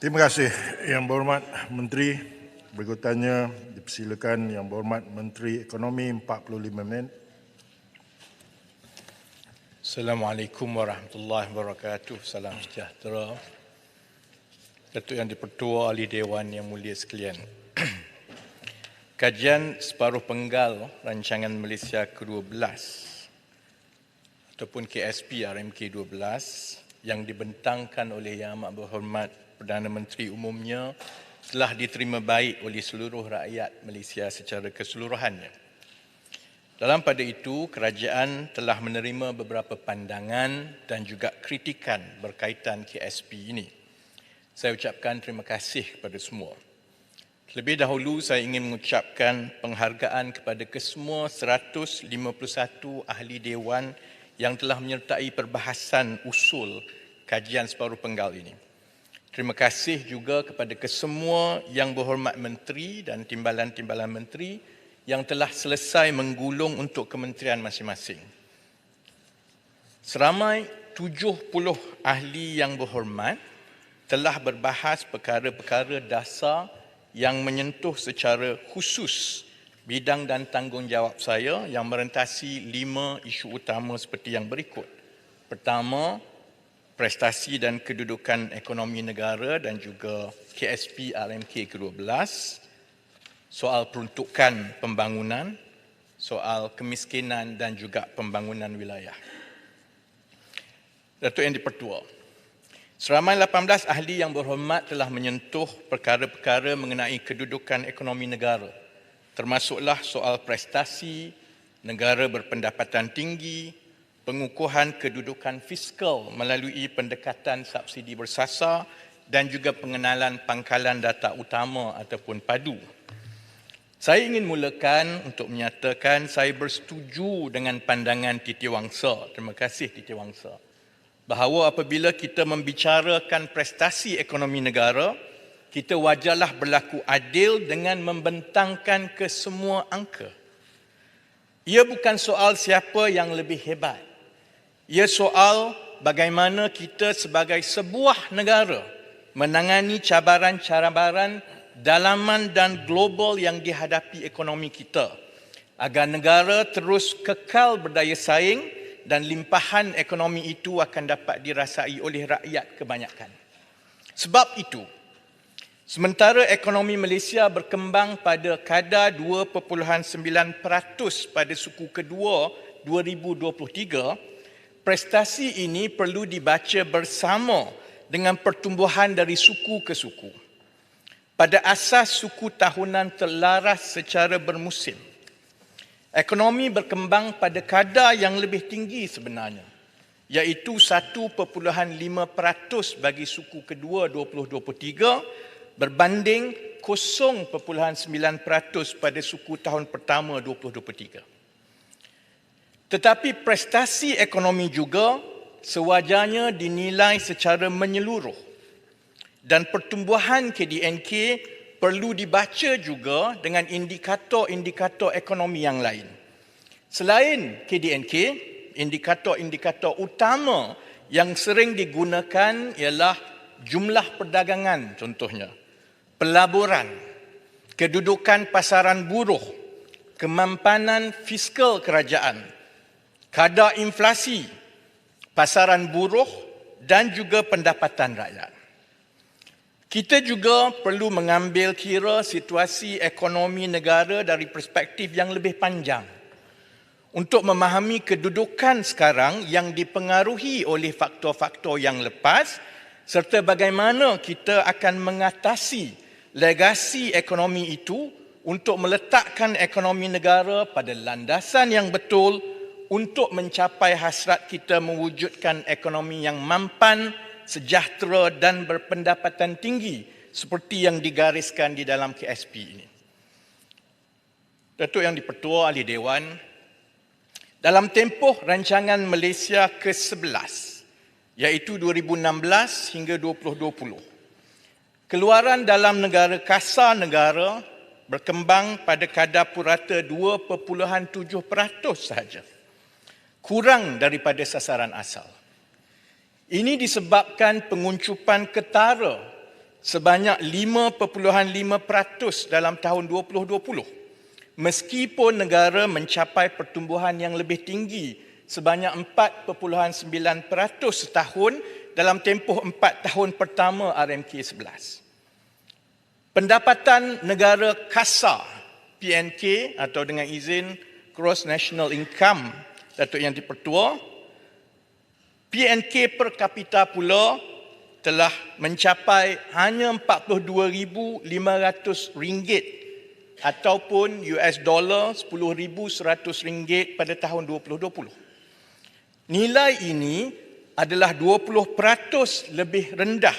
Terima kasih Yang Berhormat Menteri. Berikutnya dipersilakan Yang Berhormat Menteri Ekonomi 45 minit. Assalamualaikum warahmatullahi wabarakatuh. Salam sejahtera. Datuk Yang di-Pertua Ahli Dewan yang mulia sekalian. Kajian separuh penggal Rancangan Malaysia ke-12 ataupun KSP RMK 12 yang dibentangkan oleh Yang Amat Berhormat Perdana Menteri umumnya telah diterima baik oleh seluruh rakyat Malaysia secara keseluruhannya. Dalam pada itu, kerajaan telah menerima beberapa pandangan dan juga kritikan berkaitan KSP ini. Saya ucapkan terima kasih kepada semua. Terlebih dahulu, saya ingin mengucapkan penghargaan kepada kesemua 151 ahli dewan yang telah menyertai perbahasan usul kajian separuh penggal ini. Terima kasih juga kepada kesemua Yang Berhormat Menteri dan timbalan-timbalan menteri yang telah selesai menggulung untuk kementerian masing-masing. Seramai 70 ahli yang berhormat telah berbahas perkara-perkara dasar yang menyentuh secara khusus bidang dan tanggungjawab saya yang merentasi 5 isu utama seperti yang berikut. Pertama, prestasi dan kedudukan ekonomi negara dan juga KSP RMK ke-12, soal peruntukan pembangunan, soal kemiskinan dan juga pembangunan wilayah. Datuk Yang di-Pertua, seramai 18 ahli yang berhormat telah menyentuh perkara-perkara mengenai kedudukan ekonomi negara, termasuklah soal prestasi, negara berpendapatan tinggi, pengukuhan kedudukan fiskal melalui pendekatan subsidi bersasar dan juga pengenalan pangkalan data utama ataupun padu. Saya ingin mulakan untuk menyatakan saya bersetuju dengan pandangan Titi Wangsa. Terima kasih Titi Wangsa. Bahawa apabila kita membicarakan prestasi ekonomi negara, kita wajarlah berlaku adil dengan membentangkan ke semua angka. Ia bukan soal siapa yang lebih hebat. Ia soal bagaimana kita sebagai sebuah negara menangani cabaran-cabaran dalaman dan global yang dihadapi ekonomi kita agar negara terus kekal berdaya saing dan limpahan ekonomi itu akan dapat dirasai oleh rakyat kebanyakan. Sebab itu, sementara ekonomi Malaysia berkembang pada kadar 2.9% pada suku kedua 2023, prestasi ini perlu dibaca bersama dengan pertumbuhan dari suku ke suku. Pada asas suku tahunan terlaras secara bermusim, ekonomi berkembang pada kadar yang lebih tinggi sebenarnya, iaitu 1.5% bagi suku kedua 2023 berbanding 0.9% pada suku tahun pertama 2023. Tetapi prestasi ekonomi juga sewajarnya dinilai secara menyeluruh dan pertumbuhan KDNK perlu dibaca juga dengan indikator-indikator ekonomi yang lain. Selain KDNK, indikator-indikator utama yang sering digunakan ialah jumlah perdagangan contohnya, pelaburan, kedudukan pasaran buruh, kemampanan fiskal kerajaan, kadar inflasi, pasaran buruh dan juga pendapatan rakyat. Kita juga perlu mengambil kira situasi ekonomi negara dari perspektif yang lebih panjang untuk memahami kedudukan sekarang yang dipengaruhi oleh faktor-faktor yang lepas serta bagaimana kita akan mengatasi legasi ekonomi itu untuk meletakkan ekonomi negara pada landasan yang betul untuk mencapai hasrat kita mewujudkan ekonomi yang mampan, sejahtera dan berpendapatan tinggi seperti yang digariskan di dalam KSP ini. Datuk Yang di-Pertua Ahli Dewan, dalam tempoh rancangan Malaysia ke-11 iaitu 2016 hingga 2020, keluaran dalam negara kasar negara berkembang pada kadar purata 2.7% sahaja, kurang daripada sasaran asal. Ini disebabkan penguncupan ketara sebanyak 5.5% dalam tahun 2020, meskipun negara mencapai pertumbuhan yang lebih tinggi sebanyak 4.9% setahun dalam tempoh 4 tahun pertama RMK11. Pendapatan negara kasar PNK atau dengan izin Gross National Income Datuk Yang di-Pertua, PNK per kapita pula telah mencapai hanya RM42,500 ataupun $10,100 pada tahun 2020. Nilai ini adalah 20% lebih rendah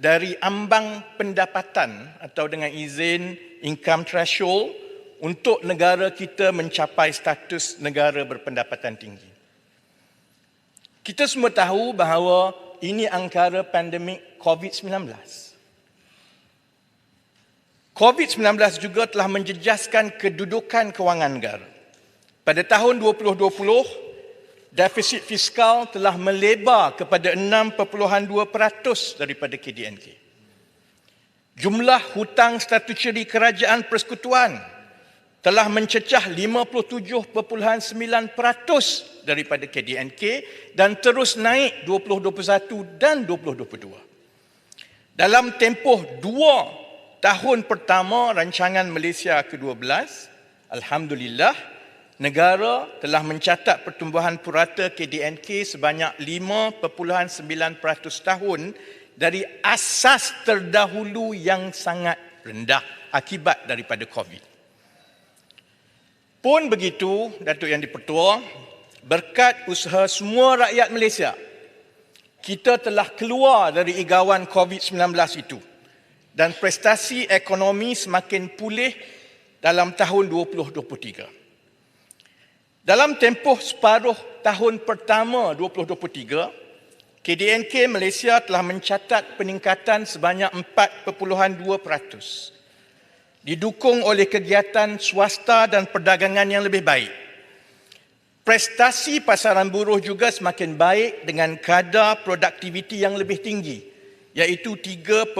dari ambang pendapatan atau dengan izin income threshold untuk negara kita mencapai status negara berpendapatan tinggi. Kita semua tahu bahawa ini angkara pandemik COVID-19. COVID-19 juga telah menjejaskan kedudukan kewangan negara. Pada tahun 2020, defisit fiskal telah melebar kepada 6.2% daripada KDNK. Jumlah hutang statutory kerajaan persekutuan telah mencecah 57.9% daripada KDNK dan terus naik 2021 dan 2022. Dalam tempoh 2 tahun pertama rancangan Malaysia ke-12, alhamdulillah, negara telah mencatat pertumbuhan purata KDNK sebanyak 5.9% tahun dari asas terdahulu yang sangat rendah akibat daripada COVID. Pun begitu, Datuk Yang di-Pertua, berkat usaha semua rakyat Malaysia, kita telah keluar dari igawan COVID-19 itu dan prestasi ekonomi semakin pulih dalam tahun 2023. Dalam tempoh separuh tahun pertama 2023, KDNK Malaysia telah mencatat peningkatan sebanyak 4.2%. Didukung oleh kegiatan swasta dan perdagangan yang lebih baik. Prestasi pasaran buruh juga semakin baik dengan kadar produktiviti yang lebih tinggi, iaitu 3.7%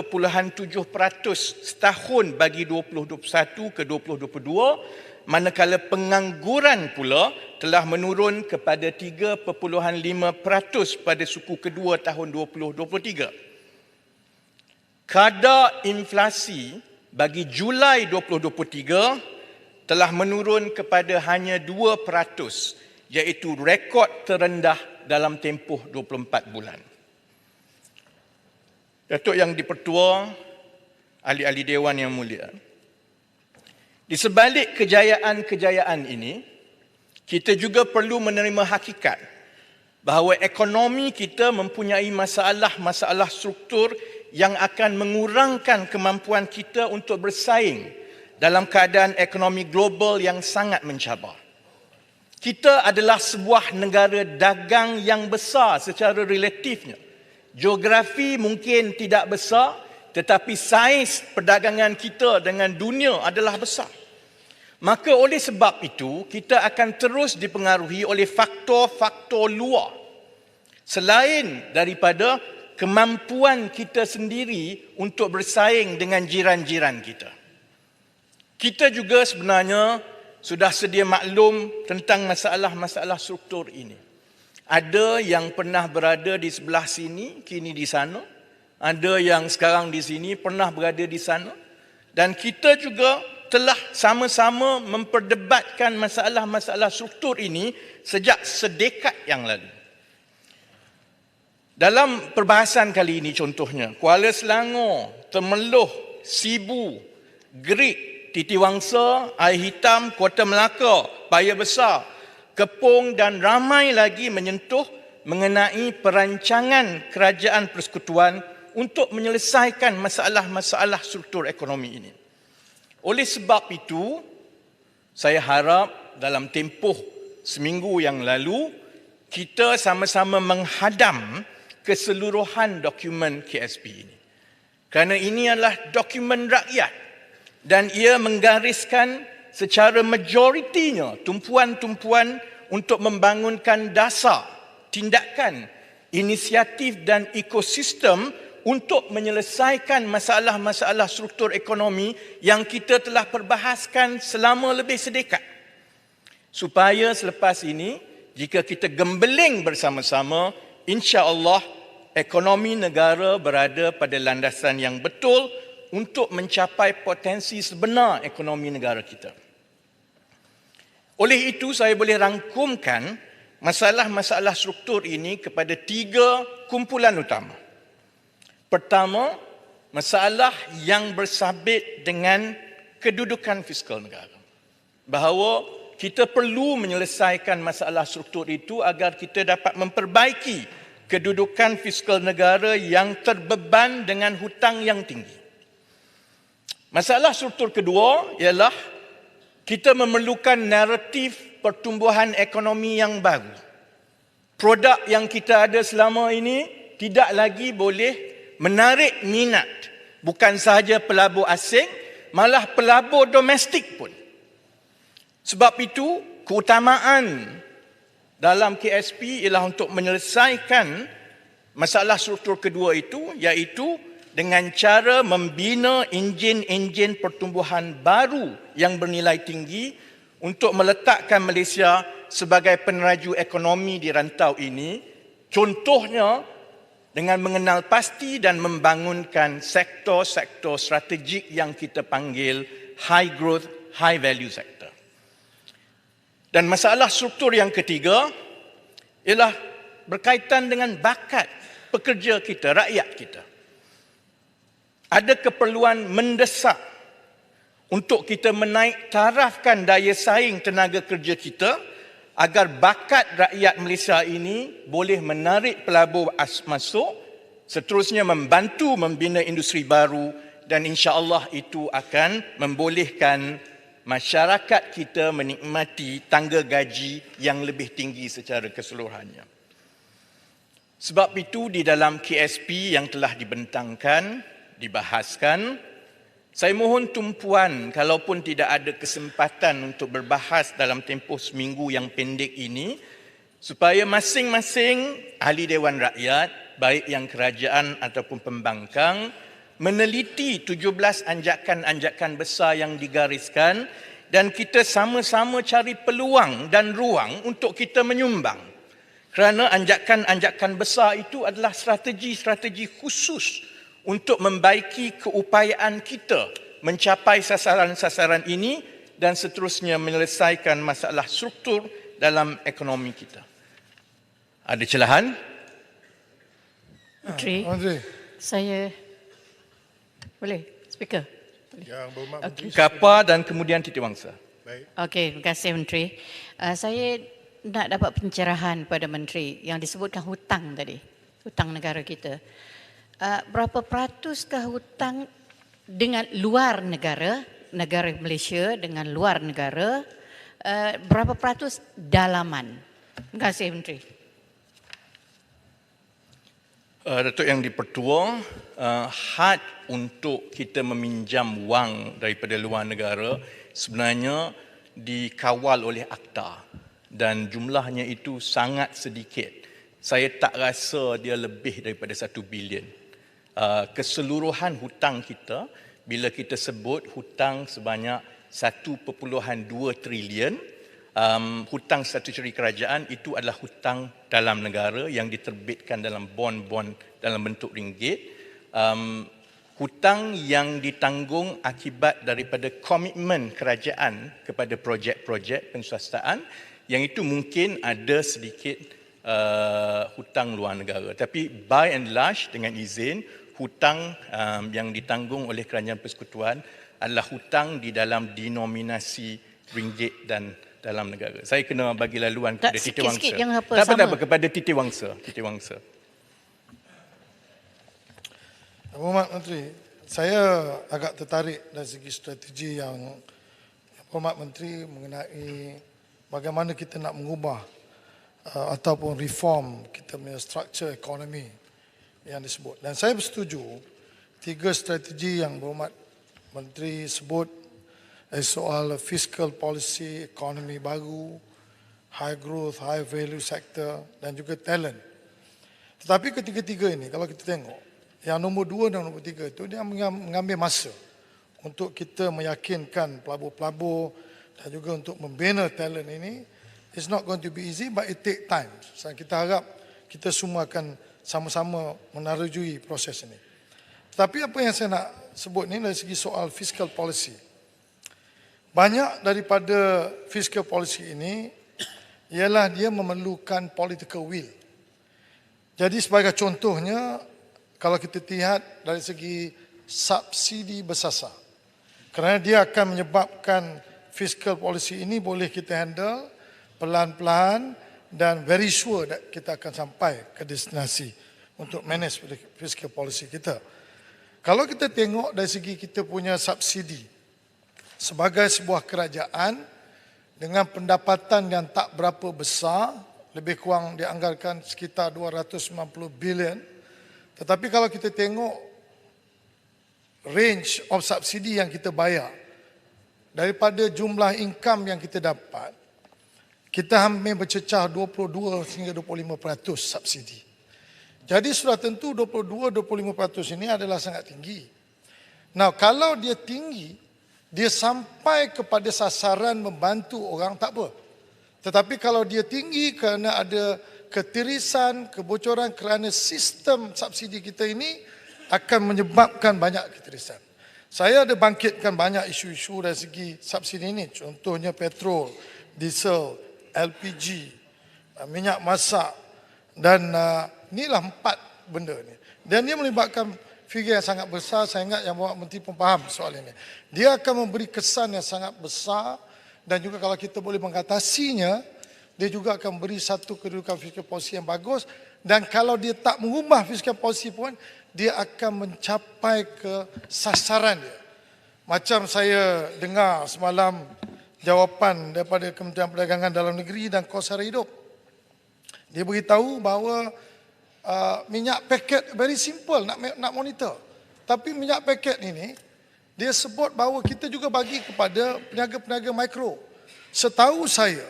setahun bagi 2021 ke 2022, manakala pengangguran pula telah menurun kepada 3.5% pada suku kedua tahun 2023. Kadar inflasi bagi Julai 2023 telah menurun kepada hanya 2%, iaitu rekod terendah dalam tempoh 24 bulan. Datuk Yang di-Pertua, ahli-ahli Dewan yang mulia, di sebalik kejayaan-kejayaan ini, kita juga perlu menerima hakikat bahawa ekonomi kita mempunyai masalah-masalah struktur yang akan mengurangkan kemampuan kita untuk bersaing dalam keadaan ekonomi global yang sangat mencabar. Kita adalah sebuah negara dagang yang besar secara relatifnya. Geografi mungkin tidak besar, tetapi saiz perdagangan kita dengan dunia adalah besar. Maka oleh sebab itu, kita akan terus dipengaruhi oleh faktor-faktor luar selain daripada kemampuan kita sendiri untuk bersaing dengan jiran-jiran kita. Kita juga sebenarnya sudah sedia maklum tentang masalah-masalah struktur ini. Ada yang pernah berada di sebelah sini, kini di sana. Ada yang sekarang di sini, pernah berada di sana. Dan kita juga telah sama-sama memperdebatkan masalah-masalah struktur ini sejak sedekad yang lalu. Dalam perbahasan kali ini contohnya, Kuala Selangor, Temeloh, Sibu, Gerik, Titiwangsa, Air Hitam, Kota Melaka, Paya Besar, Kepong dan ramai lagi menyentuh mengenai perancangan kerajaan persekutuan untuk menyelesaikan masalah-masalah struktur ekonomi ini. Oleh sebab itu, saya harap dalam tempoh seminggu yang lalu, kita sama-sama menghadam keseluruhan dokumen KSP ini. Kerana ini adalah dokumen rakyat dan ia menggariskan secara majoritinya tumpuan-tumpuan untuk membangunkan dasar, tindakan, inisiatif dan ekosistem untuk menyelesaikan masalah-masalah struktur ekonomi yang kita telah perbahaskan selama lebih sedekat. Supaya selepas ini, jika kita gembeling bersama-sama, insya-Allah ekonomi negara berada pada landasan yang betul untuk mencapai potensi sebenar ekonomi negara kita. Oleh itu, saya boleh rangkumkan masalah-masalah struktur ini kepada 3 kumpulan utama. Pertama, masalah yang bersabit dengan kedudukan fiskal negara. Bahawa kita perlu menyelesaikan masalah struktur itu agar kita dapat memperbaiki kedudukan fiskal negara yang terbeban dengan hutang yang tinggi. Masalah struktur kedua ialah kita memerlukan naratif pertumbuhan ekonomi yang baru. Produk yang kita ada selama ini tidak lagi boleh menarik minat bukan sahaja pelabur asing, malah pelabur domestik pun. Sebab itu, keutamaan dalam KSP ialah untuk menyelesaikan masalah struktur kedua itu, iaitu dengan cara membina enjin-enjin pertumbuhan baru yang bernilai tinggi untuk meletakkan Malaysia sebagai peneraju ekonomi di rantau ini. Contohnya, dengan mengenal pasti dan membangunkan sektor-sektor strategik yang kita panggil high growth, high value sector. Dan masalah struktur yang ketiga ialah berkaitan dengan bakat pekerja kita, rakyat kita. Ada keperluan mendesak untuk kita menaik tarafkan daya saing tenaga kerja kita agar bakat rakyat Malaysia ini boleh menarik pelabur masuk, seterusnya membantu membina industri baru dan insya-Allah itu akan membolehkan masyarakat kita menikmati tangga gaji yang lebih tinggi secara keseluruhannya. Sebab itu di dalam KSP yang telah dibentangkan, dibahaskan, saya mohon tumpuan kalaupun tidak ada kesempatan untuk berbahas dalam tempoh seminggu yang pendek ini, supaya masing-masing ahli Dewan Rakyat, baik yang kerajaan ataupun pembangkang, meneliti 17 anjakan-anjakan besar yang digariskan dan kita sama-sama cari peluang dan ruang untuk kita menyumbang. Kerana anjakan-anjakan besar itu adalah strategi-strategi khusus untuk membaiki keupayaan kita mencapai sasaran-sasaran ini dan seterusnya menyelesaikan masalah struktur dalam ekonomi kita. Ada celahan? Menteri, saya boleh, Speaker. Yang Berhormat Menteri. Kapa dan kemudian Titiwangsa. Baik. Okey, terima kasih Menteri. Saya nak dapat pencerahan pada Menteri yang disebutkan hutang tadi, hutang negara kita. Berapa peratuskah hutang dengan luar negara, negara Malaysia dengan luar negara, berapa peratus dalaman? Terima kasih Menteri. Datuk Yang di-Pertua, had untuk kita meminjam wang daripada luar negara sebenarnya dikawal oleh Akta dan jumlahnya itu sangat sedikit. Saya tak rasa dia lebih daripada 1 bilion. Keseluruhan hutang kita, bila kita sebut hutang sebanyak 1.2 trilion, hutang statutory kerajaan itu adalah hutang dalam negara yang diterbitkan dalam bond-bond dalam bentuk ringgit. Hutang yang ditanggung akibat daripada komitmen kerajaan kepada projek-projek penswastaan, yang itu mungkin ada sedikit hutang luar negara. Tapi by and large, dengan izin, hutang yang ditanggung oleh Kerajaan Persekutuan adalah hutang di dalam denominasi ringgit dan dalam negara. Saya kena bagi laluan kepada Titiwangsa. Sikit-sikit yang apa Tak sama. apa, kepada Titiwangsa. Berhormat Menteri, saya agak tertarik dari segi strategi yang Berhormat Menteri mengenai bagaimana kita nak mengubah ataupun reform kita punya structure ekonomi yang disebut. Dan saya bersetuju 3 strategi yang Berhormat Menteri sebut, soal fiscal policy, ekonomi baru, high growth, high value sector dan juga talent. Tetapi ketiga-tiga ini kalau kita tengok, Yang nombor 2 dan nombor 3 itu dia mengambil masa untuk kita meyakinkan pelabur-pelabur dan juga untuk membina talent ini. It's not going to be easy but it take time. So, kita harap kita semua akan sama-sama menerujui proses ini. Tapi apa yang saya nak sebut ni dari segi soal fiscal policy. Banyak daripada fiscal policy ini ialah dia memerlukan political will. Jadi sebagai contohnya, kalau kita lihat dari segi subsidi bersasar, kerana dia akan menyebabkan fiscal policy ini boleh kita handle pelan-pelan dan very sure that kita akan sampai ke destinasi untuk manage fiscal policy kita. Kalau kita tengok dari segi kita punya subsidi sebagai sebuah kerajaan dengan pendapatan yang tak berapa besar, lebih kurang dianggarkan sekitar 290 bilion. Tetapi kalau kita tengok range of subsidi yang kita bayar daripada jumlah income yang kita dapat, kita hampir bercecah 22 hingga 25% subsidi. Jadi sudah tentu 22-25% ini adalah sangat tinggi. Nah, kalau dia tinggi, dia sampai kepada sasaran membantu orang, tak apa. Tetapi kalau dia tinggi kerana ada ketirisan, kebocoran kerana sistem subsidi kita ini akan menyebabkan banyak ketirisan. Saya ada bangkitkan banyak isu-isu dari segi subsidi ini. Contohnya petrol, diesel, LPG, minyak masak dan inilah 4 benda ni. Dan dia melibatkan figure yang sangat besar. Saya ingat yang Bapak Menteri pun faham soal ini. Dia akan memberi kesan yang sangat besar dan juga kalau kita boleh mengatasinya, dia juga akan beri satu kedudukan fiscal policy yang bagus. Dan kalau dia tak mengubah fiscal policy pun, dia akan mencapai ke sasaran dia. Macam saya dengar semalam jawapan daripada Kementerian Perdagangan Dalam Negeri dan Kos Sara Hidup. Dia beritahu bahawa minyak paket very simple nak monitor. Tapi minyak paket ini, dia sebut bahawa kita juga bagi kepada peniaga-peniaga mikro. Setahu saya,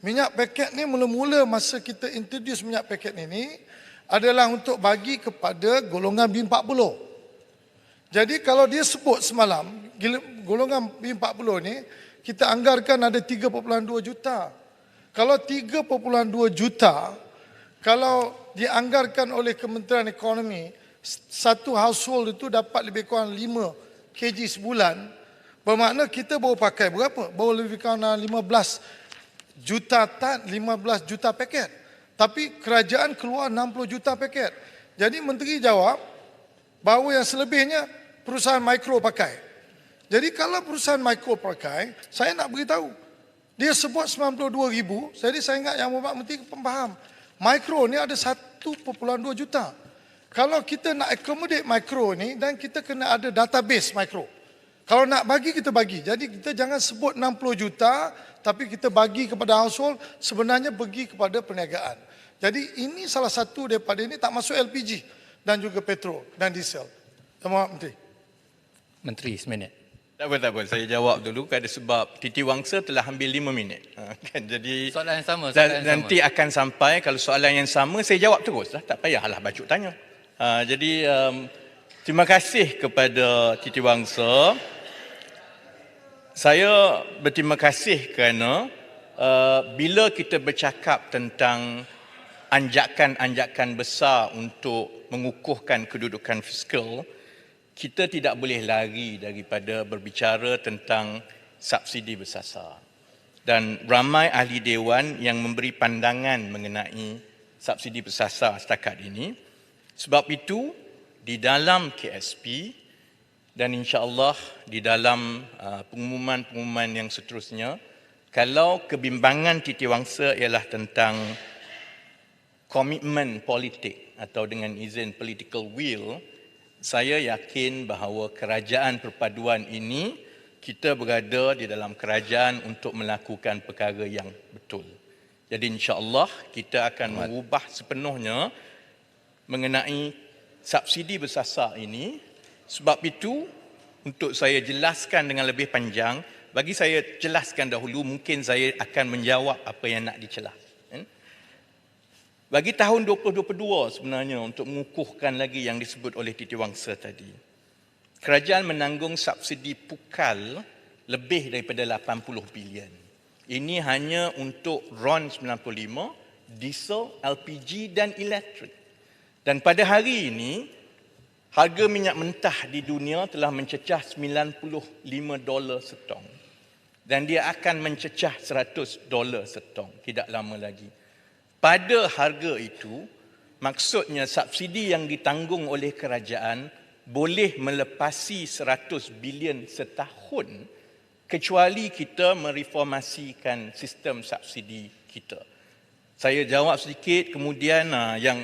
minyak paket ni mula-mula masa kita introduce minyak paket ini adalah untuk bagi kepada golongan B40. Jadi kalau dia sebut semalam, golongan B40 ni, kita anggarkan ada 3.2 juta. Kalau 3.2 juta, kalau dianggarkan oleh Kementerian Ekonomi, satu household itu dapat lebih kurang 5 kg sebulan, bermakna kita baru pakai berapa? Baru lebih kurang 15 juta tan, 15 juta paket. Tapi kerajaan keluar 60 juta paket. Jadi menteri jawab bahawa yang selebihnya perusahaan mikro pakai. Jadi kalau perusahaan mikro pakai, saya nak beritahu, dia sebut 92,000, jadi saya ingat yang Bapak Menteri faham. Mikro ni ada 1.2 juta. Kalau kita nak accommodate mikro ni, dan kita kena ada database mikro. Kalau nak bagi, kita bagi. Jadi kita jangan sebut 60 juta, tapi kita bagi kepada household, sebenarnya pergi kepada perniagaan. Jadi ini salah satu daripada ini, tak masuk LPG dan juga petrol dan diesel. Terima kasih, Menteri. Menteri, seminit. Tak apa. Saya jawab dulu kerana sebab Titi Wangsa telah ambil 5 minit. Kan? Jadi Soalan yang sama. nanti akan sampai, kalau soalan yang sama, saya jawab terus. Tak payahlah bacuk tanya. Jadi terima kasih kepada Titi Wangsa. Saya berterima kasih kerana bila kita bercakap tentang anjakan-anjakan besar untuk mengukuhkan kedudukan fiskal, kita tidak boleh lari daripada berbicara tentang subsidi bersasar. Dan ramai ahli dewan yang memberi pandangan mengenai subsidi bersasar setakat ini. Sebab itu, di dalam KSP dan insya-Allah di dalam pengumuman-pengumuman yang seterusnya, kalau kebimbangan Titiwangsa ialah tentang komitmen politik atau dengan izin political will, saya yakin bahawa kerajaan perpaduan ini kita berada di dalam kerajaan untuk melakukan perkara yang betul. Jadi insya-Allah kita akan mengubah sepenuhnya mengenai subsidi bersasar ini. Sebab itu untuk saya jelaskan dengan lebih panjang, bagi saya jelaskan dahulu, mungkin saya akan menjawab apa yang nak dicelah. Bagi tahun 2022 sebenarnya untuk mengukuhkan lagi yang disebut oleh Titiwangsa tadi. Kerajaan menanggung subsidi pukal lebih daripada 80 bilion. Ini hanya untuk RON 95, diesel, LPG dan elektrik. Dan pada hari ini, harga minyak mentah di dunia telah mencecah $95 setong. Dan dia akan mencecah $100 setong tidak lama lagi. Pada harga itu, maksudnya subsidi yang ditanggung oleh kerajaan boleh melepasi 100 bilion setahun kecuali kita mereformasikan sistem subsidi kita. Saya jawab sedikit, kemudian yang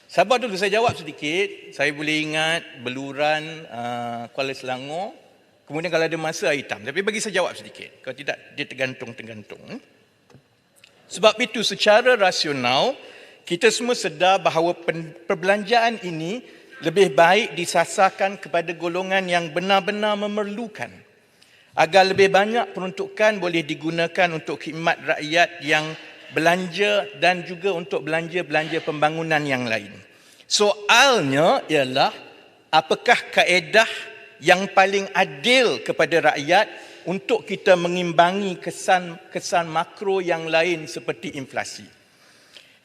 sabar dulu saya jawab sedikit. Saya boleh ingat beluran Kuala Selangor. Kemudian kalau ada masa hitam. Tapi bagi saya jawab sedikit. Kalau tidak dia tergantung. Sebab itu secara rasional kita semua sedar bahawa perbelanjaan ini lebih baik disasarkan kepada golongan yang benar-benar memerlukan. Agar lebih banyak peruntukan boleh digunakan untuk khidmat rakyat yang belanja dan juga untuk belanja-belanja pembangunan yang lain. Soalnya ialah apakah kaedah yang paling adil kepada rakyat untuk kita mengimbangi kesan makro yang lain seperti inflasi.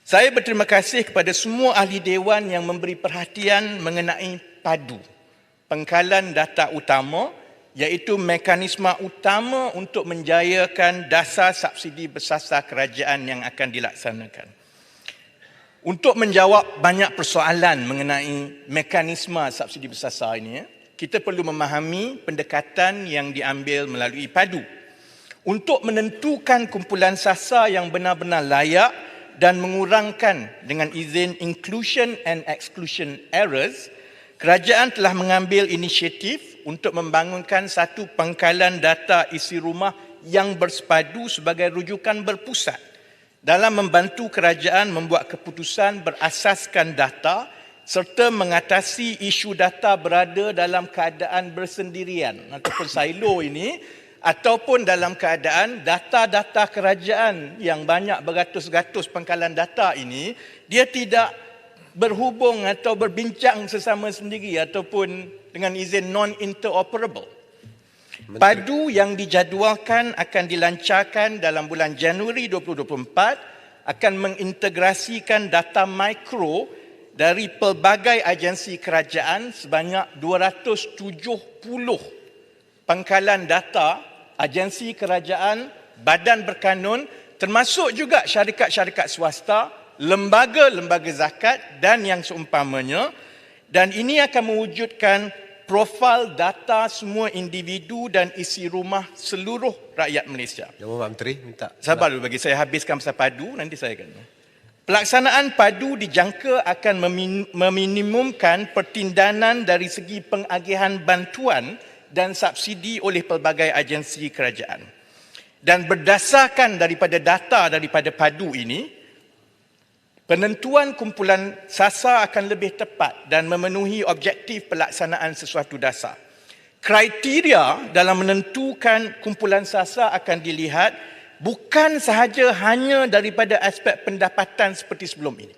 Saya berterima kasih kepada semua ahli dewan yang memberi perhatian mengenai PADU, pengkalan data utama, iaitu mekanisme utama untuk menjayakan dasar subsidi bersasar kerajaan yang akan dilaksanakan. Untuk menjawab banyak persoalan mengenai mekanisme subsidi bersasar ini, kita perlu memahami pendekatan yang diambil melalui PADU. Untuk menentukan kumpulan sasar yang benar-benar layak dan mengurangkan dengan izin inclusion and exclusion errors, kerajaan telah mengambil inisiatif untuk membangunkan satu pangkalan data isi rumah yang bersepadu sebagai rujukan berpusat dalam membantu kerajaan membuat keputusan berasaskan data serta mengatasi isu data berada dalam keadaan bersendirian ataupun silo ini, ataupun dalam keadaan data-data kerajaan yang banyak beratus-ratus pangkalan data ini, dia tidak berhubung atau berbincang sesama sendiri ataupun dengan izin non-interoperable. PADU yang dijadualkan akan dilancarkan dalam bulan Januari 2024 akan mengintegrasikan data mikro dari pelbagai agensi kerajaan sebanyak 270 pangkalan data, agensi kerajaan, badan berkanun, termasuk juga syarikat-syarikat swasta, lembaga-lembaga zakat dan yang seumpamanya, dan ini akan mewujudkan profil data semua individu dan isi rumah seluruh rakyat Malaysia. Yang Mohd Menteri minta. Sabar dulu bagi saya habiskan pasal PADU, nanti saya akan. Pelaksanaan PADU dijangka akan meminimumkan pertindanan dari segi pengagihan bantuan dan subsidi oleh pelbagai agensi kerajaan. Dan berdasarkan daripada data daripada PADU ini, penentuan kumpulan sasar akan lebih tepat dan memenuhi objektif pelaksanaan sesuatu dasar. Kriteria dalam menentukan kumpulan sasar akan dilihat bukan sahaja hanya daripada aspek pendapatan seperti sebelum ini.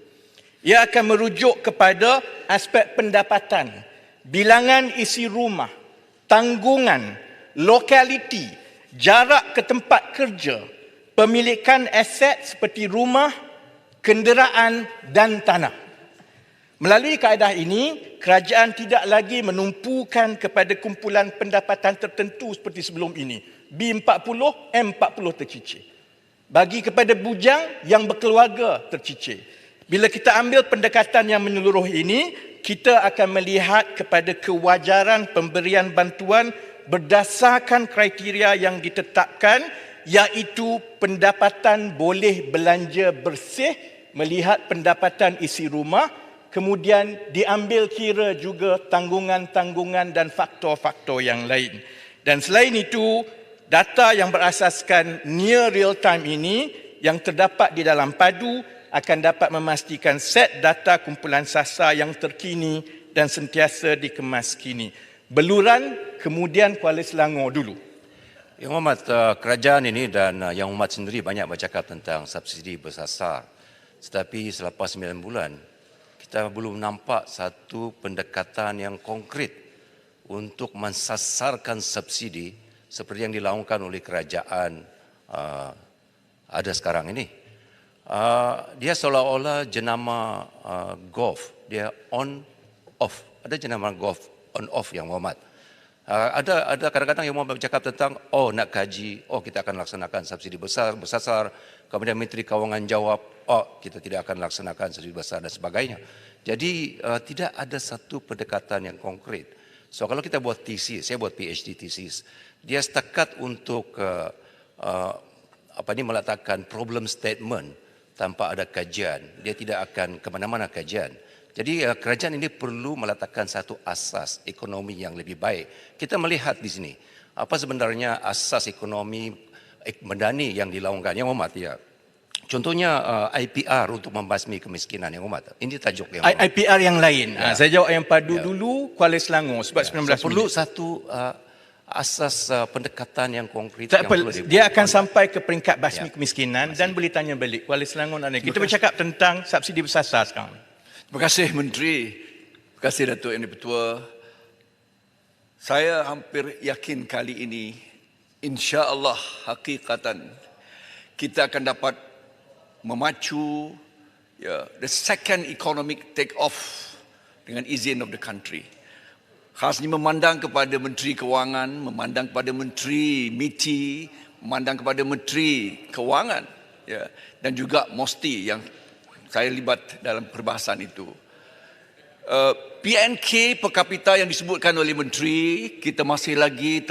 Ia akan merujuk kepada aspek pendapatan, bilangan isi rumah, tanggungan, lokaliti, jarak ke tempat kerja, pemilikan aset seperti rumah, kenderaan dan tanah. Melalui kaedah ini, kerajaan tidak lagi menumpukan kepada kumpulan pendapatan tertentu seperti sebelum ini. B40, M40 tercicir. Bagi kepada bujang yang berkeluarga tercicir. Bila kita ambil pendekatan yang menyeluruh ini, kita akan melihat kepada kewajaran pemberian bantuan berdasarkan kriteria yang ditetapkan, iaitu pendapatan boleh belanja bersih, melihat pendapatan isi rumah, kemudian diambil kira juga tanggungan-tanggungan dan faktor-faktor yang lain. Dan selain itu, data yang berasaskan near real time ini yang terdapat di dalam PADU akan dapat memastikan set data kumpulan sasar yang terkini dan sentiasa dikemas kini. Beluran, kemudian Kuala Selangor dulu. Yang Mohd, kerajaan ini dan Yang Mohd sendiri banyak bercakap tentang subsidi bersasar. Tetapi selepas 9 bulan, kita belum nampak satu pendekatan yang konkret untuk mensasarkan subsidi seperti yang dilakukan oleh kerajaan ada sekarang ini. Dia seolah-olah jenama golf, dia on off. Ada jenama golf on off yang Muhammad. Ada kadang-kadang yang Muhammad bercakap tentang nak kaji, kita akan laksanakan subsidi bersasar. Kemudian Menteri Kewangan jawab, kita tidak akan laksanakan subsidi besar dan sebagainya. Jadi tidak ada satu pendekatan yang konkret. So kalau kita buat thesis, saya buat PhD thesis, dia setakat untuk meletakkan problem statement tanpa ada kajian. Dia tidak akan ke mana-mana kajian. Jadi kerajaan ini perlu meletakkan satu asas ekonomi yang lebih baik. Kita melihat di sini apa sebenarnya asas ekonomi medani yang dilakukan yang Muhammad ya. Contohnya IPR untuk membasmi kemiskinan yang Muhammad. Ini tajuk yang Muhammad. IPR yang lain. Saya jawab yang padu dulu Kuala Selangor sebab 19 perlu minit. satu asas pendekatan yang konkret Tak yang perlu. perlu Dia dibuat. akan sampai ke peringkat basmi kemiskinan dan boleh tanya balik Kuala Selangor mana. Kita bercakap tentang subsidi bersasar sekarang. Terima kasih Menteri. Terima kasih Datuk Yang Di-Pertua. Saya hampir yakin kali ini, insya-Allah hakikatan kita akan dapat memacu the second economic take off dengan izin of the country. Khasnya memandang kepada Menteri Kewangan, memandang kepada Menteri MITI, memandang kepada Menteri Kewangan dan juga MOSTI yang saya libat dalam perbahasan itu. PNK per kapita yang disebutkan oleh Menteri, kita masih lagi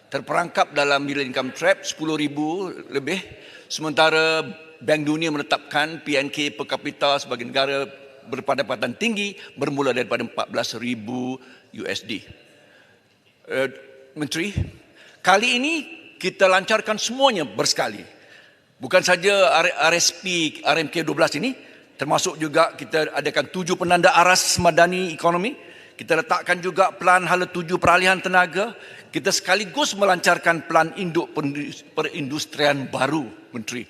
terperangkap dalam middle income trap 10,000 lebih. Sementara Bank Dunia menetapkan PNK per kapita sebagai negara berpendapatan tinggi bermula daripada 14,000 USD. Menteri, kali ini kita lancarkan semuanya bersekali. Bukan saja RSP RMK 12 ini, termasuk juga kita adakan 7 penanda aras madani ekonomi. Kita letakkan juga pelan hala 7 peralihan tenaga. Kita sekaligus melancarkan pelan induk perindustrian baru, Menteri.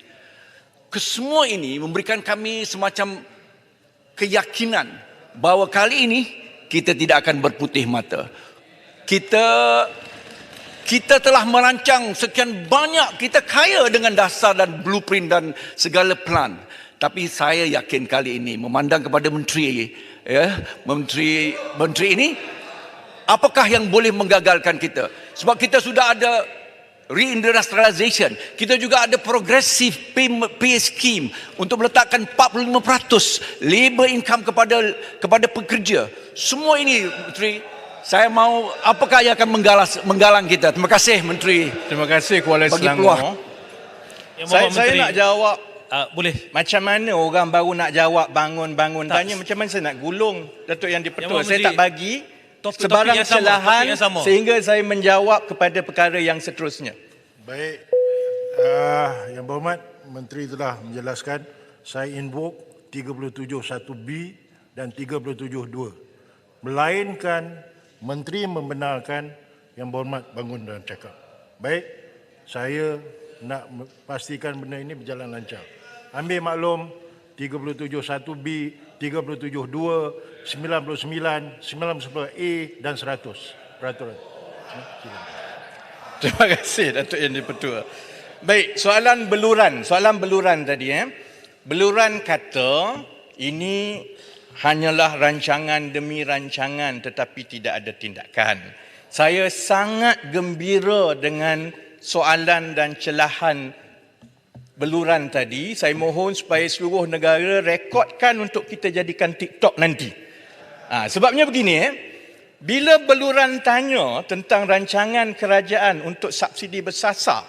Kesemua ini memberikan kami semacam keyakinan bahawa kali ini kita tidak akan berputih mata. Kita telah merancang sekian banyak, kita kaya dengan dasar dan blueprint dan segala plan. Tapi saya yakin kali ini memandang kepada menteri ini, apakah yang boleh menggagalkan kita? Sebab kita sudah ada reindustrialization, kita juga ada progressive pay scheme untuk meletakkan 45% labor income kepada pekerja. Semua ini, Menteri, saya mau, apakah yang akan menggalang kita? Terima kasih, Menteri. Terima kasih Kuala Bagi Selangor. peluang. Saya nak jawab Boleh. macam mana orang baru nak jawab bangun-bangun. Tak. Tanya macam mana saya nak gulung Datuk Yang Di-Pertua. Yang Saya Menteri, tak bagi topik sebarang yang sama, kesalahan topik yang sama. sehingga saya menjawab kepada perkara yang seterusnya. Baik, Yang Berhormat Menteri telah menjelaskan. Saya invoke 37(1)B dan 37(2). Melainkan Menteri membenarkan Yang Berhormat bangun dan cakap. Baik, saya nak pastikan benda ini berjalan lancar. Ambil maklum 37(1)B, 37(2), 99, 90A dan 100 peraturan. Terima kasih Datuk Yang Di-Pertua. Baik, soalan beluran tadi. Beluran kata ini hanyalah rancangan demi rancangan tetapi tidak ada tindakan. Saya sangat gembira dengan soalan dan celahan beluran tadi. Saya mohon supaya seluruh negara rekodkan untuk kita jadikan TikTok nanti. Sebabnya begini, bila beluran tanya tentang rancangan kerajaan untuk subsidi bersasar,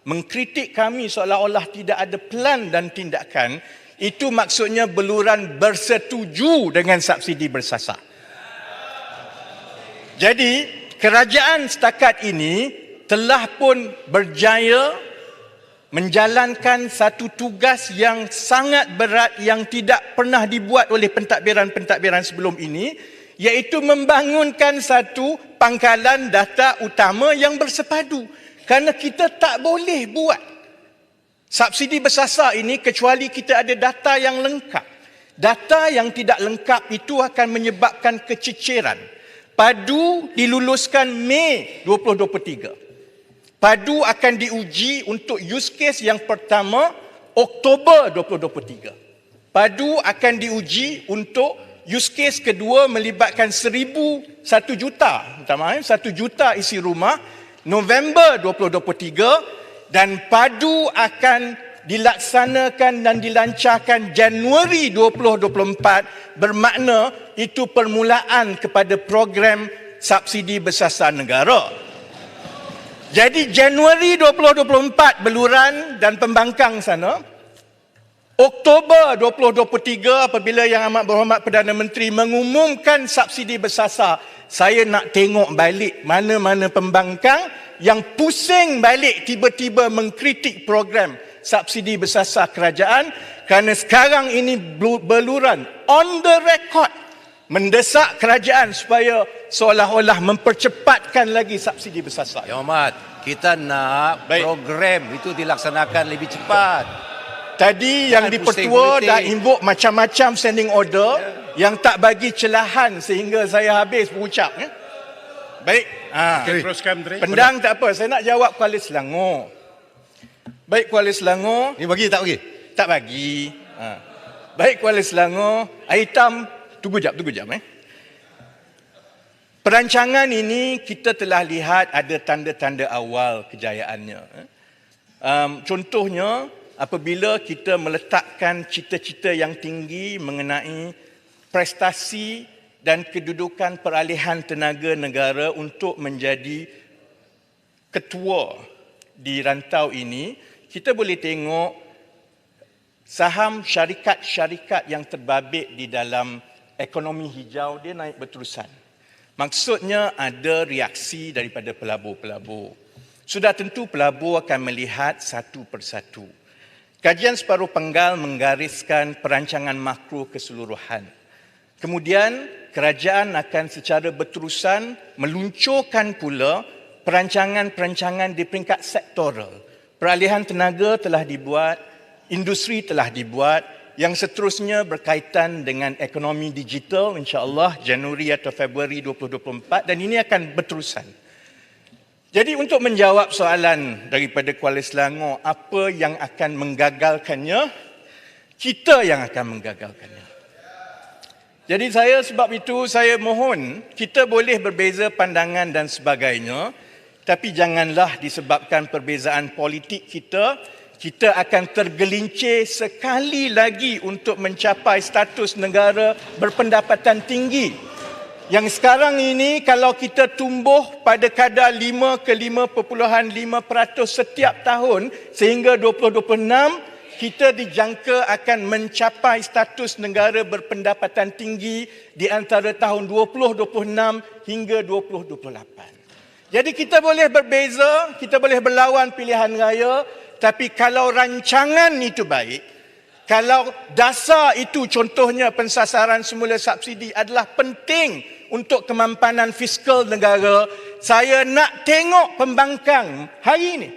mengkritik kami seolah-olah tidak ada plan dan tindakan, itu maksudnya beluran bersetuju dengan subsidi bersasar. Jadi, kerajaan setakat ini telah pun berjaya menjalankan satu tugas yang sangat berat yang tidak pernah dibuat oleh pentadbiran-pentadbiran sebelum ini, iaitu membangunkan satu pangkalan data utama yang bersepadu. Kerana kita tak boleh buat Subsidi bersasar ini kecuali kita ada data yang lengkap. Data yang tidak lengkap itu akan menyebabkan keciciran. Padu diluluskan Mei 2023. Padu akan diuji untuk use case yang pertama Oktober 2023. Padu akan diuji untuk use case kedua melibatkan 1 juta, minta maaf, 1 juta isi rumah November 2023 dan padu akan dilaksanakan dan dilancarkan Januari 2024 bermakna itu permulaan kepada program subsidi bersasar negara. Jadi Januari 2024 Beluran dan Pembangkang sana, Oktober 2023 apabila Yang Amat Berhormat Perdana Menteri mengumumkan subsidi bersasar, saya nak tengok balik mana-mana pembangkang yang pusing balik tiba-tiba mengkritik program subsidi bersasar kerajaan kerana sekarang ini Beluran on the record mendesak kerajaan supaya seolah-olah mempercepatkan lagi subsidi bersasar. Yang Amat, kita nak Baik. program itu dilaksanakan lebih cepat. Tadi Jangan yang dipertua pusing dah politik. invoke macam-macam standing order yang tak bagi celahan sehingga saya habis berucap. Ya? Baik. Teruskan, Menteri. Pendang tak apa, saya nak jawab Kuala Selangor. Baik Kuala Selangor. Ni bagi tak bagi? Tak bagi. Baik Kuala Selangor, air hitam, tunggu jap. Perancangan ini kita telah lihat ada tanda-tanda awal kejayaannya. Contohnya, apabila kita meletakkan cita-cita yang tinggi mengenai prestasi dan kedudukan peralihan tenaga negara untuk menjadi ketua di rantau ini, kita boleh tengok saham syarikat-syarikat yang terbabit di dalam ekonomi hijau dia naik berterusan. Maksudnya ada reaksi daripada pelabur-pelabur. Sudah tentu pelabur akan melihat satu persatu. Kajian separuh penggal menggariskan perancangan makro keseluruhan. Kemudian kerajaan akan secara berterusan meluncurkan pula perancangan-perancangan di peringkat sektoral. Peralihan tenaga telah dibuat, industri telah dibuat, yang seterusnya berkaitan dengan ekonomi digital insya-Allah Januari atau Februari 2024 dan ini akan berterusan. Jadi untuk menjawab soalan daripada Kuala Selangor, apa yang akan menggagalkannya? Kita yang akan menggagalkannya. Jadi sebab itu saya mohon kita boleh berbeza pandangan dan sebagainya, tapi janganlah disebabkan perbezaan politik kita akan tergelincir sekali lagi untuk mencapai status negara berpendapatan tinggi. Yang sekarang ini kalau kita tumbuh pada kadar 5 ke 5.5% setiap tahun sehingga 2026, kita dijangka akan mencapai status negara berpendapatan tinggi di antara tahun 2026 hingga 2028. Jadi kita boleh berbeza, kita boleh berlawan pilihan raya, tapi kalau rancangan itu baik, kalau dasar itu contohnya pensasaran semula subsidi adalah penting untuk kemampanan fiskal negara, saya nak tengok pembangkang hari ini.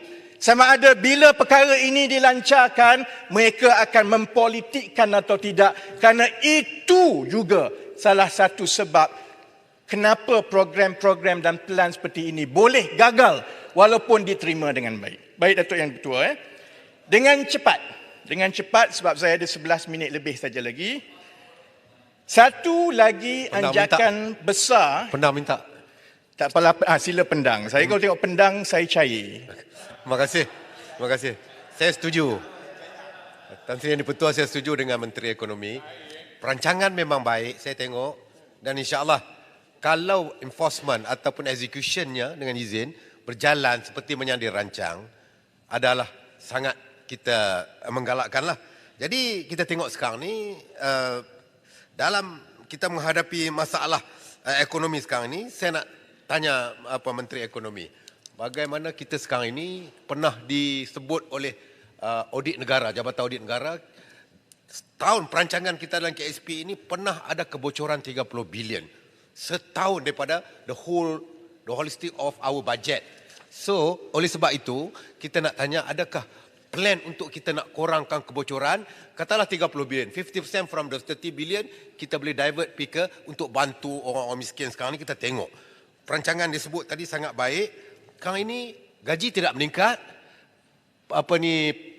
Sama ada bila perkara ini dilancarkan, mereka akan mempolitikkan atau tidak. Kerana itu juga salah satu sebab kenapa program-program dan plan seperti ini boleh gagal walaupun diterima dengan baik. Baik Datuk Yang Ketua. Dengan cepat sebab saya ada 11 minit lebih saja lagi. Satu lagi anjakan besar. Pendang minta. Tak apalah, sila pendang. Saya kalau tengok pendang, saya cair. Terima kasih. Saya setuju. Tan Sri Yang di-Pertua, saya setuju dengan Menteri Ekonomi. Perancangan memang baik, saya tengok. Dan insya-Allah kalau enforcement ataupun executionnya dengan izin berjalan seperti yang dirancang adalah sangat kita menggalakkanlah. Jadi kita tengok sekarang ni dalam kita menghadapi masalah ekonomi sekarang ni, saya nak tanya Menteri Ekonomi, bagaimana kita sekarang ini pernah disebut oleh audit negara, Jabatan Audit Negara, setahun perancangan kita dalam KSP ini pernah ada kebocoran 30 bilion. Setahun daripada the holistic of our budget. So, oleh sebab itu, kita nak tanya adakah plan untuk kita nak kurangkan kebocoran, katalah 30 bilion, 50% from the 30 bilion kita boleh divert pergi ke untuk bantu orang-orang miskin sekarang ni. Kita tengok perancangan disebut tadi sangat baik. Sekarang ini gaji tidak meningkat,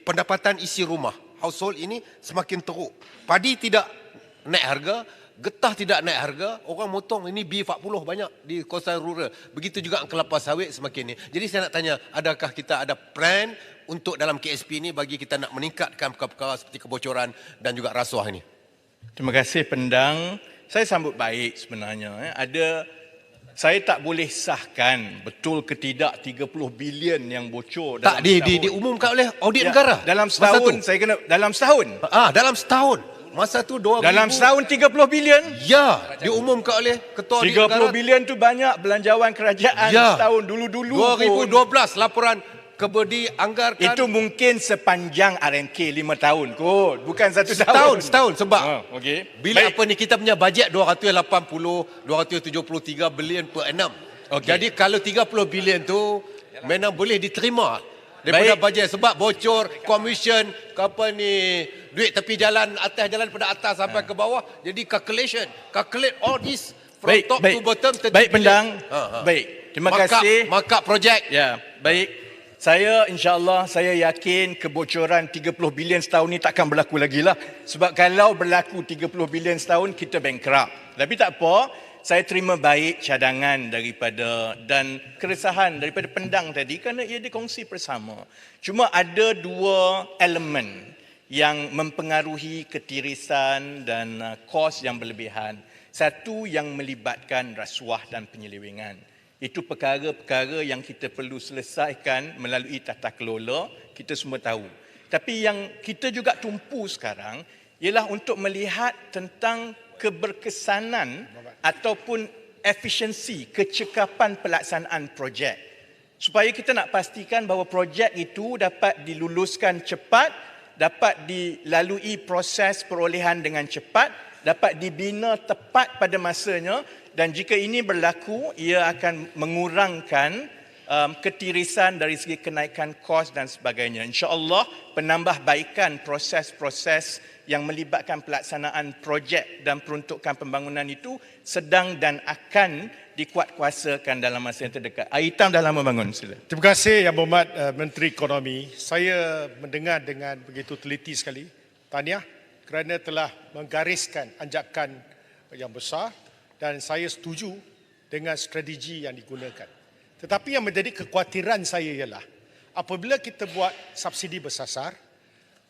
pendapatan isi rumah household ini semakin teruk. Padi tidak naik harga, getah tidak naik harga, orang motong ini B40 banyak di kawasan rural. Begitu juga kelapa sawit semakin ni. Jadi saya nak tanya, adakah kita ada plan untuk dalam KSP ini bagi kita nak meningkatkan perkara-perkara seperti kebocoran dan juga rasuah ini? Terima kasih pendang. Saya sambut baik sebenarnya. Saya tak boleh sahkan betul ke tidak 30 bilion yang bocor Tak dalam setahun. diumumkan oleh audit negara. Dalam Masa setahun tu. saya kena dalam setahun. Dalam setahun. Masa tu 2000. Dalam setahun 30 bilion. Ya, diumumkan oleh ketua audit negara. 30 bilion tu banyak belanjawan kerajaan Ya. setahun dulu-dulu. 2012 laporan Kebudi anggarkan. Itu mungkin sepanjang RMK 5 tahun kot. Bukan satu tahun. Setahun sebab Okey. bila Baik. apa ni kita punya bajet 273 bilion per annum. Okey. Jadi kalau 30 bilion tu memang boleh diterima daripada Baik. bajet sebab bocor, commission, duit tepi jalan, atas jalan pada atas sampai ke bawah. Jadi calculate all this from Baik, top baik. to bottom 30 Baik pendang. bilion. Baik. Terima kasih. Markup projek. Ya, baik. Saya insya-Allah saya yakin kebocoran 30 bilion setahun ni takkan berlaku lagi lah. Sebab kalau berlaku 30 bilion setahun kita bankrupt. Tapi tak apa, saya terima baik cadangan daripada dan keresahan daripada pendang tadi kerana ia dikongsi bersama. Cuma ada dua elemen yang mempengaruhi ketirisan dan kos yang berlebihan. Satu yang melibatkan rasuah dan penyelewengan. Itu perkara-perkara yang kita perlu selesaikan melalui tata kelola, kita semua tahu. Tapi yang kita juga tumpu sekarang ialah untuk melihat tentang keberkesanan ataupun efisiensi, kecekapan pelaksanaan projek. Supaya kita nak pastikan bahawa projek itu dapat diluluskan cepat, dapat dilalui proses perolehan dengan cepat, dapat dibina tepat pada masanya. Dan jika ini berlaku, ia akan mengurangkan ketirisan dari segi kenaikan kos dan sebagainya. InsyaAllah penambahbaikan proses-proses yang melibatkan pelaksanaan projek dan peruntukan pembangunan itu sedang dan akan dikuatkuasakan dalam masa yang terdekat. Hitam dah lama bangun, sila. Terima kasih Yang Berhormat Menteri Ekonomi. Saya mendengar dengan begitu teliti sekali. Tahniah kerana telah menggariskan anjakan yang besar. Dan saya setuju dengan strategi yang digunakan. Tetapi yang menjadi kekhawatiran saya ialah apabila kita buat subsidi bersasar,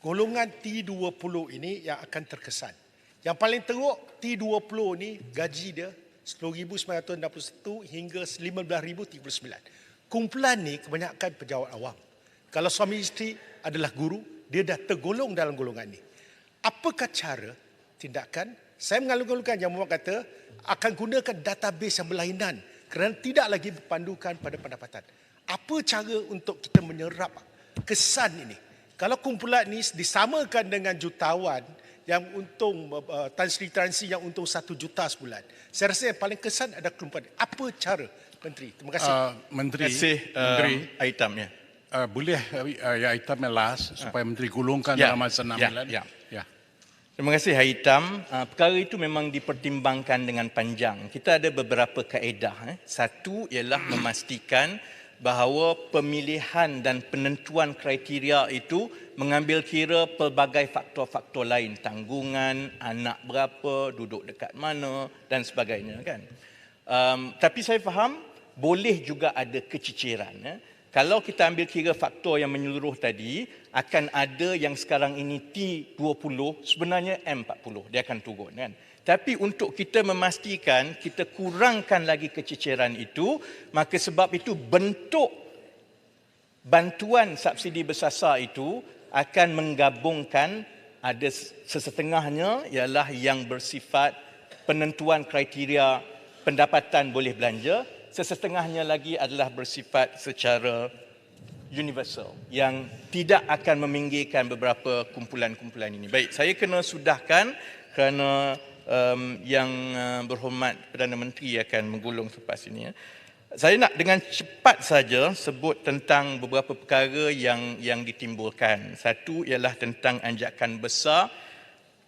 golongan T20 ini yang akan terkesan. Yang paling teruk, T20 ini gaji dia 10,961 hingga 15,039. Kumpulan ni kebanyakan pejabat awam. Kalau suami isteri adalah guru, dia dah tergolong dalam golongan ini. Apakah cara tindakan? Saya mengalung-alungkan Yang Berhormat kata akan gunakan database yang berlainan kerana tidak lagi berpandukan pada pendapatan. Apa cara untuk kita menyerap kesan ini? Kalau kumpulan ini disamakan dengan jutawan yang untung Tan Sri yang untung 1 juta sebulan. Saya rasa yang paling kesan ada kumpulan. Apa cara Menteri? Terima kasih. Terima kasih, Hitam. Ya. Boleh ya Hitam last supaya Menteri golongkan Ya, dalam masa 6 ya, bulan. ya. Ya. Terima kasih Hitam. Perkara itu memang dipertimbangkan dengan panjang. Kita ada beberapa kaedah. Satu ialah memastikan bahawa pemilihan dan penentuan kriteria itu mengambil kira pelbagai faktor-faktor lain. Tanggungan, anak berapa, duduk dekat mana dan sebagainya. Kan? Tapi saya faham boleh juga ada keciciran. Kalau kita ambil kira faktor yang menyeluruh tadi, akan ada yang sekarang ini T20, sebenarnya M40, dia akan turun. Kan? Tapi untuk kita memastikan kita kurangkan lagi keciciran itu, maka sebab itu bentuk bantuan subsidi bersasar itu akan menggabungkan ada sesetengahnya ialah yang bersifat penentuan kriteria pendapatan boleh belanja, sesetengahnya lagi adalah bersifat secara universal yang tidak akan meminggirkan beberapa kumpulan-kumpulan ini. Baik, saya kena sudahkan kerana Yang Berhormat Perdana Menteri akan menggulung selepas ini. Saya nak dengan cepat saja sebut tentang beberapa perkara yang ditimbulkan. Satu ialah tentang anjakan besar,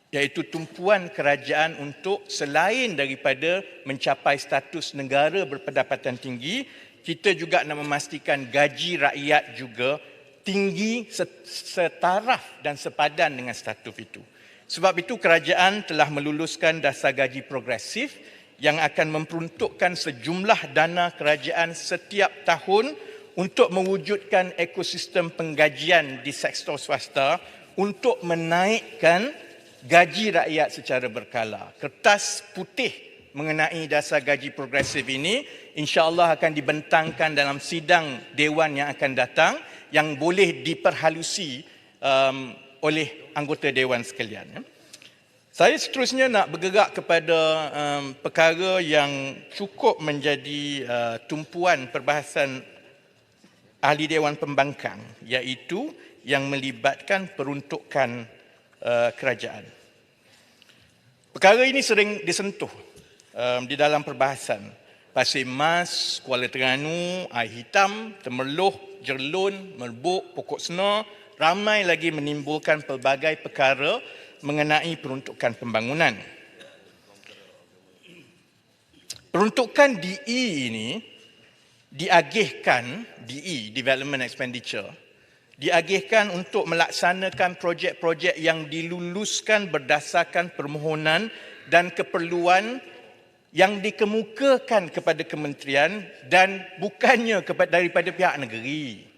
iaitu tumpuan kerajaan untuk selain daripada mencapai status negara berpendapatan tinggi, kita juga nak memastikan gaji rakyat juga tinggi setaraf dan sepadan dengan status itu. Sebab itu kerajaan telah meluluskan dasar gaji progresif yang akan memperuntukkan sejumlah dana kerajaan setiap tahun untuk mewujudkan ekosistem penggajian di sektor swasta untuk menaikkan gaji rakyat secara berkala. Kertas putih mengenai dasar gaji progresif ini insya-Allah akan dibentangkan dalam sidang Dewan yang akan datang yang boleh diperhalusi oleh anggota Dewan sekalian. Saya seterusnya nak bergerak kepada perkara yang cukup menjadi tumpuan perbahasan ahli Dewan Pembangkang, iaitu yang melibatkan peruntukan kerajaan. Perkara ini sering disentuh di dalam perbahasan. Pasir Mas, Kuala Terengganu, Air Hitam, Temerloh, Jerlun, Merbuk, Pokok Senar, ramai lagi menimbulkan pelbagai perkara mengenai peruntukan pembangunan. Peruntukan DE ini diagihkan, DE, Development Expenditure, diagihkan untuk melaksanakan projek-projek yang diluluskan berdasarkan permohonan dan keperluan yang dikemukakan kepada kementerian dan bukannya daripada pihak negeri.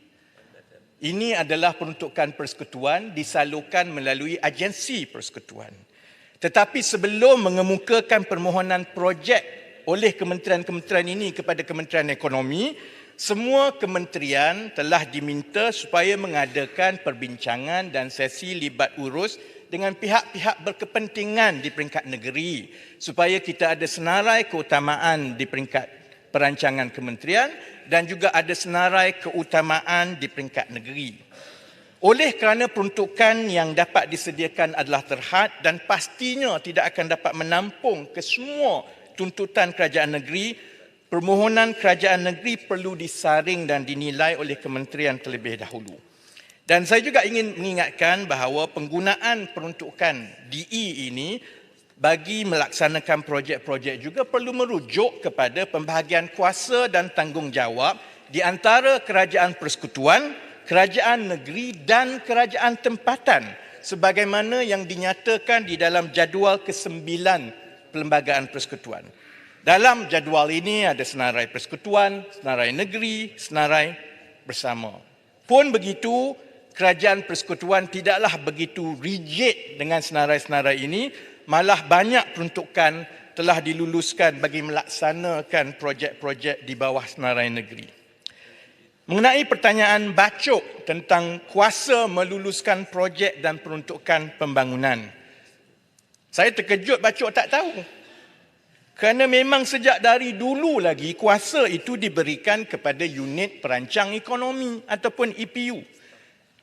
Ini adalah peruntukan persekutuan disalurkan melalui agensi persekutuan. Tetapi sebelum mengemukakan permohonan projek oleh kementerian-kementerian ini kepada Kementerian Ekonomi, semua kementerian telah diminta supaya mengadakan perbincangan dan sesi libat urus dengan pihak-pihak berkepentingan di peringkat negeri supaya kita ada senarai keutamaan di peringkat perancangan kementerian dan juga ada senarai keutamaan di peringkat negeri. Oleh kerana peruntukan yang dapat disediakan adalah terhad dan pastinya tidak akan dapat menampung kesemua tuntutan kerajaan negeri, permohonan kerajaan negeri perlu disaring dan dinilai oleh kementerian terlebih dahulu. Dan saya juga ingin mengingatkan bahawa penggunaan peruntukan DE ini bagi melaksanakan projek-projek juga perlu merujuk kepada pembahagian kuasa dan tanggungjawab di antara kerajaan persekutuan, kerajaan negeri dan kerajaan tempatan sebagaimana yang dinyatakan di dalam jadual ke-9 Perlembagaan Persekutuan. Dalam jadual ini ada senarai persekutuan, senarai negeri, senarai bersama. Pun begitu, kerajaan persekutuan tidaklah begitu rigid dengan senarai-senarai ini, malah banyak peruntukan telah diluluskan bagi melaksanakan projek-projek di bawah senarai negeri. Mengenai pertanyaan Bacok tentang kuasa meluluskan projek dan peruntukan pembangunan, saya terkejut Bacok tak tahu. Kerana memang sejak dari dulu lagi kuasa itu diberikan kepada unit perancang ekonomi ataupun EPU.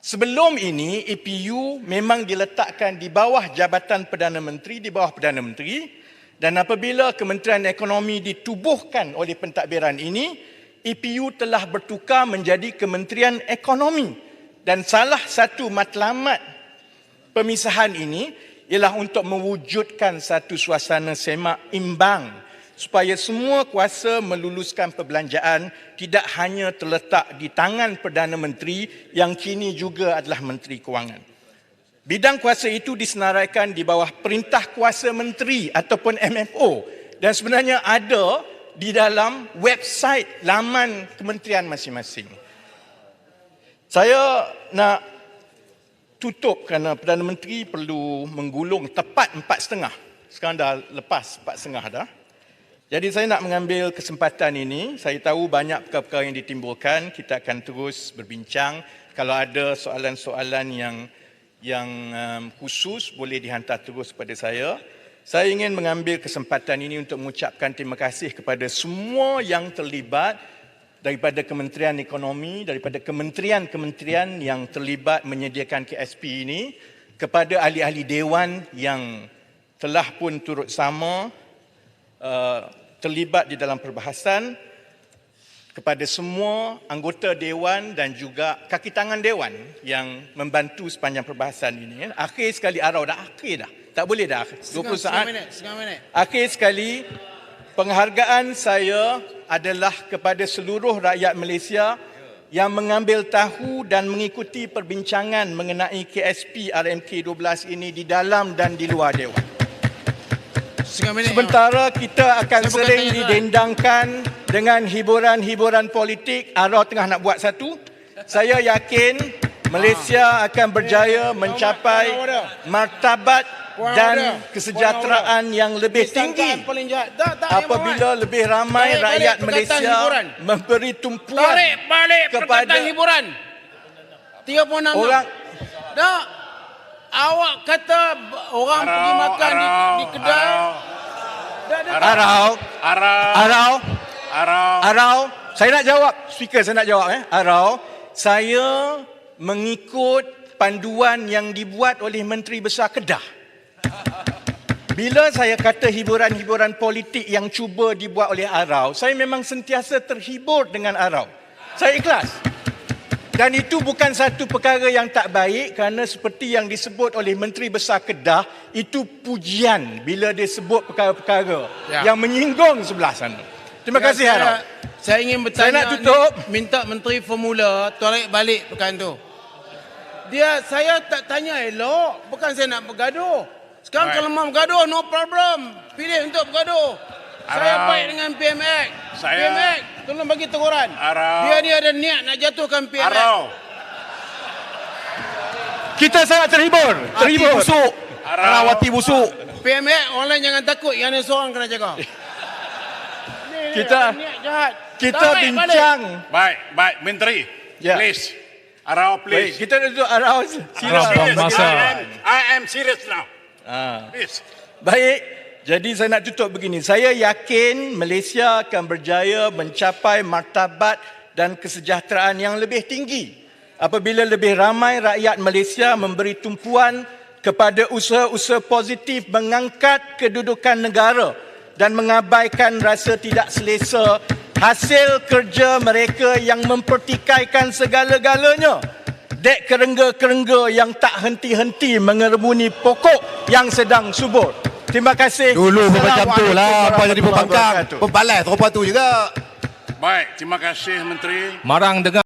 Sebelum ini, EPU memang diletakkan di bawah Jabatan Perdana Menteri, di bawah Perdana Menteri, dan apabila Kementerian Ekonomi ditubuhkan oleh pentadbiran ini, EPU telah bertukar menjadi Kementerian Ekonomi. Dan salah satu matlamat pemisahan ini ialah untuk mewujudkan satu suasana semak imbang supaya semua kuasa meluluskan perbelanjaan tidak hanya terletak di tangan Perdana Menteri yang kini juga adalah Menteri Kewangan. Bidang kuasa itu disenaraikan di bawah Perintah Kuasa Menteri ataupun MFO dan sebenarnya ada di dalam website laman kementerian masing-masing. Saya nak tutup kerana Perdana Menteri perlu menggulung tepat 4.30. Sekarang dah lepas 4.30 dah. Jadi saya nak mengambil kesempatan ini, saya tahu banyak perkara-perkara yang ditimbulkan, kita akan terus berbincang. Kalau ada soalan-soalan yang khusus boleh dihantar terus kepada saya. Saya ingin mengambil kesempatan ini untuk mengucapkan terima kasih kepada semua yang terlibat daripada Kementerian Ekonomi, daripada kementerian-kementerian yang terlibat menyediakan KSP ini, kepada ahli-ahli dewan yang telah pun turut sama terlibat di dalam perbahasan. kepada semua anggota Dewan dan juga kaki tangan Dewan yang membantu sepanjang perbahasan ini. Akhir sekali, Arau dah akhir dah. Tak boleh dah, 20 saat. Setengah minit. Akhir sekali, penghargaan saya adalah kepada seluruh rakyat Malaysia yang mengambil tahu dan mengikuti perbincangan mengenai KSP RMK 12 ini di dalam dan di luar Dewan. Setengah minit. Sementara kita akan Saya bukan sering tanya soalan. didendangkan dengan hiburan-hiburan politik, Arau tengah nak buat satu. Saya yakin Malaysia akan berjaya mencapai martabat dan kesejahteraan yang lebih tinggi Paling jahat. Tak, apabila lebih ramai Tarik balik rakyat perkataan Malaysia hiburan. memberi tumpuan Tarik balik kepada perkataan hiburan. 36 orang. Tak. Awak kata orang pergi makan di kedai. Arau, saya nak jawab. Speaker, saya nak jawab. Arau, saya mengikut panduan yang dibuat oleh Menteri Besar Kedah. Bila saya kata hiburan-hiburan politik yang cuba dibuat oleh Arau, saya memang sentiasa terhibur dengan Arau. Saya ikhlas. Dan itu bukan satu perkara yang tak baik kerana seperti yang disebut oleh Menteri Besar Kedah, itu pujian bila dia sebut perkara-perkara yang menyinggung sebelah sana. Terima kasih, Arau. Saya ingin bertanya. Saya nak tutup. Minta Menteri Formula tarik balik perkataan tu. Saya tak tanya elok. Bukan saya nak bergaduh. Sekarang kalau mau bergaduh, no problem. Pilih untuk bergaduh. Saya baik dengan PMX. PMX, tolong bagi teguran. Dia ni ada niat nak jatuhkan PMX. Kita sangat terhibur. Terhibur. busuk. Hati busuk. PMX, orang lain jangan takut. Yang ni seorang kena jaga. Kita niat jahat. kita Tarik bincang. Baik, Menteri. Ya. Please. Arau, Baik, please. kita duduk Arau. I am serious now. Please. Baik. Jadi saya nak tutup begini. Saya yakin Malaysia akan berjaya mencapai martabat dan kesejahteraan yang lebih tinggi apabila lebih ramai rakyat Malaysia memberi tumpuan kepada usaha-usaha positif mengangkat kedudukan negara dan mengabaikan rasa tidak selesa hasil kerja mereka yang mempertikaikan segala-galanya. Dek kerengga-kerengga yang tak henti-henti mengerumuni pokok yang sedang subur. Terima kasih. Dulu macam tu lah, apa jadi pembangkang. Wabarakatuh. Pembalas rupa tu juga. Baik, terima kasih Menteri. Marang dengar